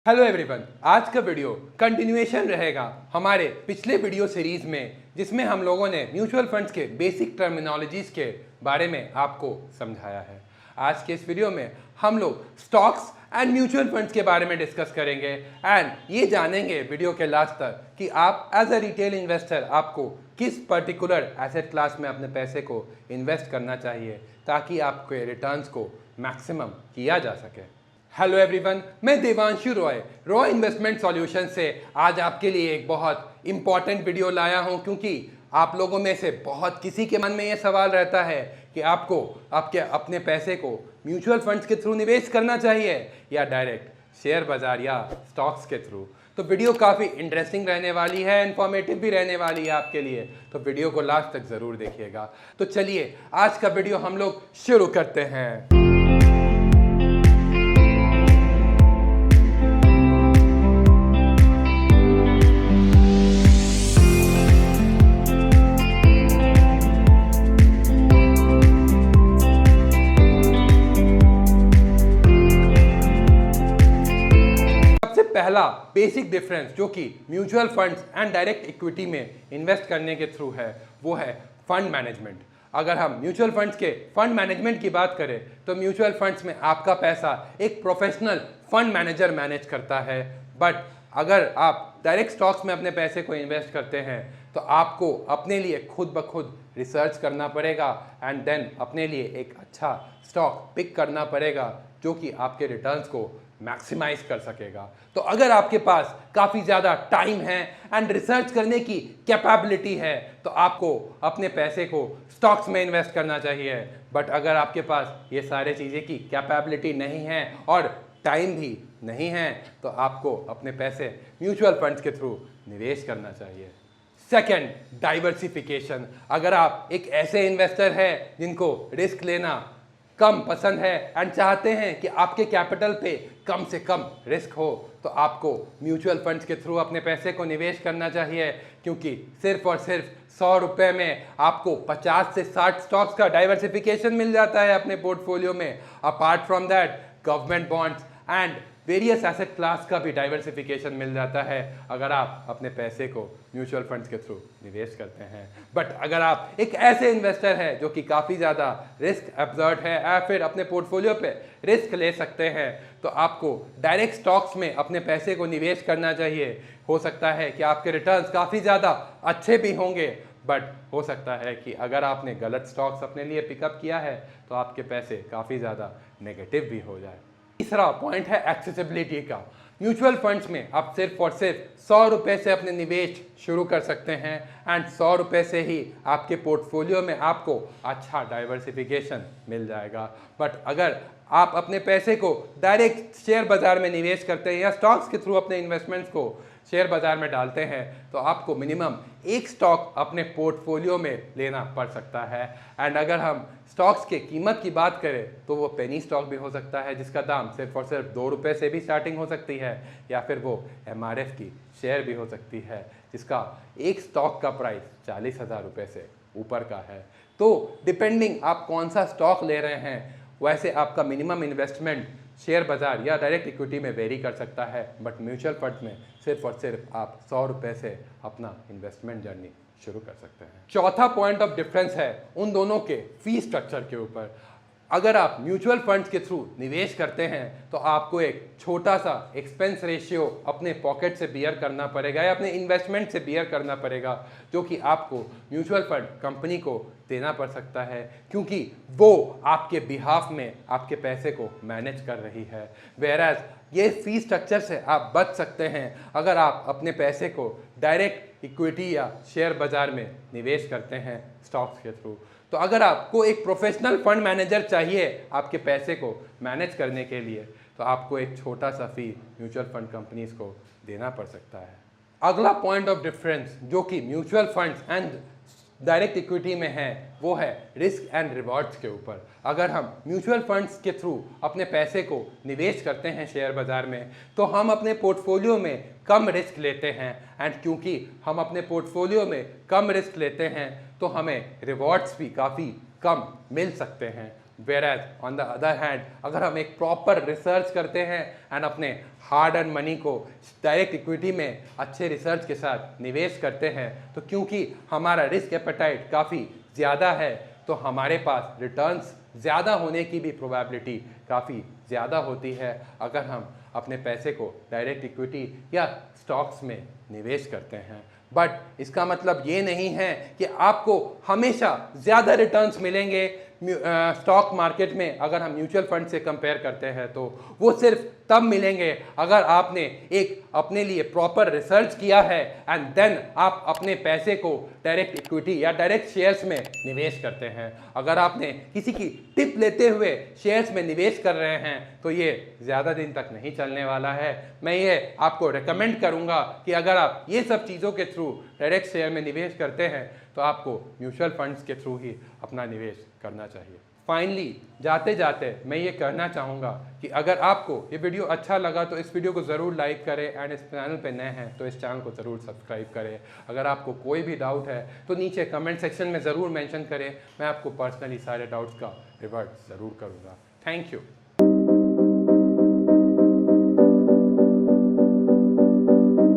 Hello everyone, आज का video continuation रहेगा हमारे पिछले वीडियो सीरीज में, जिसमें हम लोगों ने म्यूचुअल फंड्स के बेसिक टर्मिनोलॉजीज के बारे में आपको समझाया है। आज के इस वीडियो में हम लोग स्टॉक्स एंड म्यूचुअल फंड्स के बारे में डिस्कस करेंगे एंड ये जानेंगे वीडियो के लास्ट तक कि आप एज अ रिटेल इन्वेस्टर आपको किस पर्टिकुलर एसेट क्लास में अपने पैसे को इन्वेस्ट करना चाहिए ताकि आपके रिटर्न्स को मैक्सिमम किया जा सके। हेलो एवरीवन, मैं देवांशु रॉय इन्वेस्टमेंट सॉल्यूशन से आज आपके लिए एक बहुत इंपॉर्टेंट वीडियो लाया हूं, क्योंकि आप लोगों में से बहुत किसी के मन में ये सवाल रहता है कि आपको आपके अपने पैसे को म्यूचुअल फंड्स के थ्रू निवेश करना चाहिए या डायरेक्ट शेयर बाजार या स्टॉक्स के थ्रू। तो वीडियो काफ़ी इंटरेस्टिंग रहने वाली है, इन्फॉर्मेटिव भी रहने वाली है आपके लिए, तो वीडियो को लास्ट तक ज़रूर देखिएगा। तो चलिए आज का वीडियो हम लोग शुरू करते हैं। पहला बेसिक डिफरेंस जो कि mutual funds and direct equity में इन्वेस्ट करने के थ्रू है, वो है फंड मैनेजमेंट। अगर हम म्यूचुअल फंड्स के फंड मैनेजमेंट की बात करें तो म्यूचुअल फंड्स में आपका पैसा एक प्रोफेशनल फंड मैनेजर मैनेज करता है, बट अगर आप डायरेक्ट स्टॉक्स में अपने पैसे को इन्वेस्ट करते हैं तो आपको अपने लिए खुद ब खुद रिसर्च करना पड़ेगा एंड देन अपने लिए एक अच्छा स्टॉक पिक करना पड़ेगा जो कि आपके रिटर्न्स को मैक्सिमाइज कर सकेगा। तो अगर आपके पास काफ़ी ज़्यादा टाइम है एंड रिसर्च करने की कैपेबिलिटी है तो आपको अपने पैसे को स्टॉक्स में इन्वेस्ट करना चाहिए, बट अगर आपके पास ये सारे चीज़ें की कैपेबिलिटी नहीं है और टाइम भी नहीं है तो आपको अपने पैसे म्यूचुअल फंड्स के थ्रू निवेश करना चाहिए। Second, diversification. अगर आप एक ऐसे इन्वेस्टर हैं जिनको रिस्क लेना कम पसंद है एंड चाहते हैं कि आपके कैपिटल पे कम से कम रिस्क हो तो आपको म्यूचुअल फंड्स के थ्रू अपने पैसे को निवेश करना चाहिए, क्योंकि सिर्फ और सिर्फ 100 रुपये में आपको 50 से 60 स्टॉक्स का डाइवर्सिफिकेशन मिल जाता है अपने पोर्टफोलियो में। Apart from that government bonds and various asset class का भी डाइवर्सिफिकेशन मिल जाता है अगर आप अपने पैसे को म्यूचुअल फंड्स के थ्रू निवेश करते हैं। बट अगर आप एक ऐसे इन्वेस्टर हैं जो कि काफ़ी ज़्यादा रिस्क एब्जॉर्ब है या फिर अपने पोर्टफोलियो पे रिस्क ले सकते हैं तो आपको डायरेक्ट स्टॉक्स में अपने पैसे को निवेश करना चाहिए। हो सकता है कि आपके रिटर्न्स काफ़ी ज़्यादा अच्छे भी होंगे, बट हो सकता है कि अगर आपने गलत स्टॉक्स अपने लिए पिकअप किया है तो आपके पैसे काफ़ी ज़्यादा नेगेटिव भी हो जाए। तीसरा पॉइंट है एक्सेसिबिलिटी का। म्यूचुअल फंड्स में आप सिर्फ और सिर्फ 100 रुपये से अपने निवेश शुरू कर सकते हैं एंड 100 रुपये से ही आपके पोर्टफोलियो में आपको अच्छा डाइवर्सिफिकेशन मिल जाएगा। बट अगर आप अपने पैसे को डायरेक्ट शेयर बाज़ार में निवेश करते हैं या स्टॉक्स के थ्रू अपने इन्वेस्टमेंट्स को शेयर बाज़ार में डालते हैं तो आपको मिनिमम एक स्टॉक अपने पोर्टफोलियो में लेना पड़ सकता है। एंड अगर हम स्टॉक्स के कीमत की बात करें तो वो पेनी स्टॉक भी हो सकता है जिसका दाम सिर्फ और सिर्फ 2 रुपये से भी स्टार्टिंग हो सकती है, या फिर वो MRF की शेयर भी हो सकती है जिसका एक स्टॉक का प्राइस 40,000 रुपये से ऊपर का है। तो डिपेंडिंग आप कौन सा स्टॉक ले रहे हैं वैसे आपका मिनिमम इन्वेस्टमेंट शेयर बाज़ार या डायरेक्ट इक्विटी में वेरी कर सकता है, बट म्यूचुअल फंड में सिर्फ और सिर्फ आप 100 रुपये से अपना इन्वेस्टमेंट जर्नी शुरू कर सकते हैं। चौथा पॉइंट ऑफ डिफरेंस है उन दोनों के फी स्ट्रक्चर के ऊपर। अगर आप म्यूचुअल फंड्स के थ्रू निवेश करते हैं तो आपको एक छोटा सा एक्सपेंस रेशियो अपने पॉकेट से बियर करना पड़ेगा या अपने इन्वेस्टमेंट से बियर करना पड़ेगा, जो कि आपको म्यूचुअल फंड कंपनी को देना पड़ सकता है, क्योंकि वो आपके बिहाफ में आपके पैसे को मैनेज कर रही है। वेयरएज ये फी स्ट्रक्चर से आप बच सकते हैं अगर आप अपने पैसे को डायरेक्ट इक्विटी या शेयर बाज़ार में निवेश करते हैं स्टॉक्स के थ्रू। तो अगर आपको एक प्रोफेशनल फंड मैनेजर चाहिए आपके पैसे को मैनेज करने के लिए तो आपको एक छोटा सा फी म्यूचुअल फंड कंपनीज को देना पड़ सकता है। अगला पॉइंट ऑफ डिफरेंस जो कि mutual funds and direct equity में है वो है रिस्क एंड रिवॉर्ड्स के ऊपर। अगर हम म्यूचुअल फंड्स के थ्रू अपने पैसे को निवेश करते हैं शेयर बाज़ार में तो हम अपने पोर्टफोलियो में कम रिस्क लेते हैं, एंड क्योंकि हम अपने पोर्टफोलियो में कम रिस्क लेते हैं तो हमें रिवॉर्ड्स भी काफ़ी कम मिल सकते हैं। Whereas on the other hand अगर हम एक प्रॉपर रिसर्च करते हैं एंड अपने हार्ड अर्न मनी को डायरेक्ट इक्विटी में अच्छे रिसर्च के साथ निवेश करते हैं तो क्योंकि हमारा रिस्क एपेटाइट काफ़ी ज़्यादा है तो हमारे पास रिटर्न्स ज़्यादा होने की भी प्रोबेबिलिटी काफ़ी ज़्यादा होती है अगर हम अपने पैसे को डायरेक्ट इक्विटी या स्टॉक्स में निवेश करते हैं। बट इसका मतलब ये नहीं है कि आपको हमेशा ज़्यादा रिटर्न्स मिलेंगे स्टॉक मार्केट में अगर हम म्यूचुअल फंड से कंपेयर करते हैं तो वो सिर्फ तब मिलेंगे अगर आपने एक अपने लिए प्रॉपर रिसर्च किया है एंड देन आप अपने पैसे को डायरेक्ट इक्विटी या डायरेक्ट शेयर्स में निवेश करते हैं। अगर आपने किसी की टिप लेते हुए शेयर्स में निवेश कर रहे हैं तो ये ज़्यादा दिन तक नहीं चलने वाला है। मैं ये आपको रेकमेंड करूँगा कि अगर आप ये सब चीज़ों के थ्रू डायरेक्ट शेयर में निवेश करते हैं तो आपको म्यूचुअल फंड्स के थ्रू ही अपना निवेश करना चाहिए। फाइनली जाते जाते मैं ये कहना चाहूँगा कि अगर आपको ये वीडियो अच्छा लगा तो इस वीडियो को ज़रूर लाइक करें एंड इस चैनल पे नए हैं तो इस चैनल को ज़रूर सब्सक्राइब करें। अगर आपको कोई भी डाउट है तो नीचे कमेंट सेक्शन में ज़रूर मेंशन करें, मैं आपको पर्सनली सारे डाउट्स का रिवर्ट ज़रूर करूँगा। Thank you.